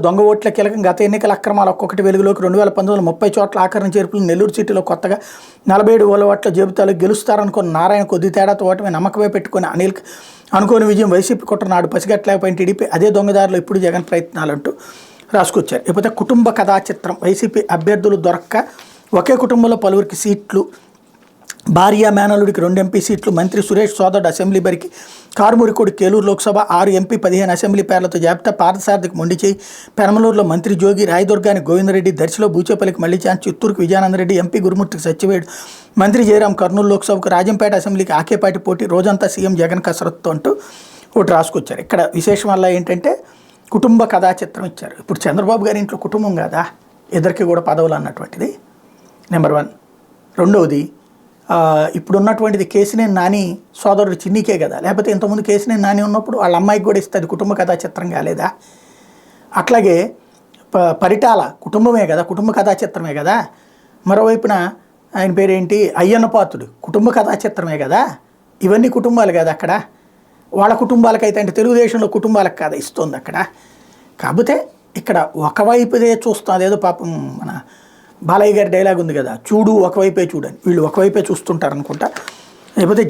దొంగ ఓట్ల కీలకం గత ఎన్నికల అక్రమాలు ఒక్కొక్కటి వెలుగులోకి 2019 30 చోట్ల ఆఖరణ చేర్పులు నెల్లూరు సిటీలో కొత్తగా 47 ఓట్ల జాబితాలో గెలుస్తారనుకున్న నారాయణ కొద్ది తేడాతో ఓటమి నమ్మకమే పెట్టుకుని అనిల్ అనుకోని విజయం వైసీపీ కుట్ర నాడు పసిగట్టలేకపోయిన టీడీపీ అదే దొంగదారిలో ఇప్పుడు జగన్ ప్రయత్నాలంటూ రాసుకొచ్చారు. ఇకపోతే కుటుంబ కథా చిత్రం వైసీపీ అభ్యర్థులు దొరక్క ఒకే కుటుంబంలో పలువురికి సీట్లు భార్య మేనలుడికి 2 ఎంపీ సీట్లు మంత్రి సురేష్ సోదరుడు అసెంబ్లీ బరికి కారుమూరికోడి కేలూరు లోక్సభ 6 ఎంపీ 15 అసెంబ్లీ పేర్లతో జాబితా పార్థసారథికి మొండిచేయి పెనమలూరులో మంత్రి జోగి రాయదుర్గానికి గోవిందరెడ్డి దర్శిలో బూచేపల్లికి మల్లి ఛాన్స్ చిత్తూరుకు విజయానందరెడ్డి ఎంపీ గురుమూర్తికి సత్యవేడు మంత్రి జయరాం కర్నూలు లోక్సభకు రాజంపేట అసెంబ్లీకి ఆకేపాటి పోటీ రోజంతా సీఎం జగన్ కసరత్తు అంటూ ఒకటి రాసుకొచ్చారు. ఇక్కడ విశేషం వల్ల ఏంటంటే కుటుంబ కథా చిత్రం ఇచ్చారు. ఇప్పుడు చంద్రబాబు గారి ఇంట్లో కుటుంబం కాదా ఇద్దరికి కూడా పదవులు అన్నటువంటిది నెంబర్ 1. రెండవది ఇప్పుడు ఉన్నటువంటిది కేసినేని నాని సోదరుడు చిన్నికే కదా, లేకపోతే ఇంతకుముందు కేసినేని నాని ఉన్నప్పుడు వాళ్ళ అమ్మాయికి కూడా ఇస్తుంది కుటుంబ కథా చిత్రం కాలేదా? అట్లాగే పరిటాల కుటుంబమే కదా, కుటుంబ కథా చిత్రమే కదా. మరోవైపున ఆయన పేరేంటి అయ్యన్న పాత్రుడు కుటుంబ కథా చిత్రమే కదా. ఇవన్నీ కుటుంబాలు కదా అక్కడ. వాళ్ళ కుటుంబాలకైతే అంటే తెలుగుదేశంలో కుటుంబాలకు కదా ఇస్తుంది అక్కడ. కాకపోతే ఇక్కడ ఒకవైపుదే చూస్తాం. అదేదో పాపం మన బాలయ్య గారి డైలాగ్ ఉంది కదా, చూడు ఒకవైపే చూడని, వీళ్ళు ఒకవైపే చూస్తుంటారు అనుకుంటా. లేకపోతే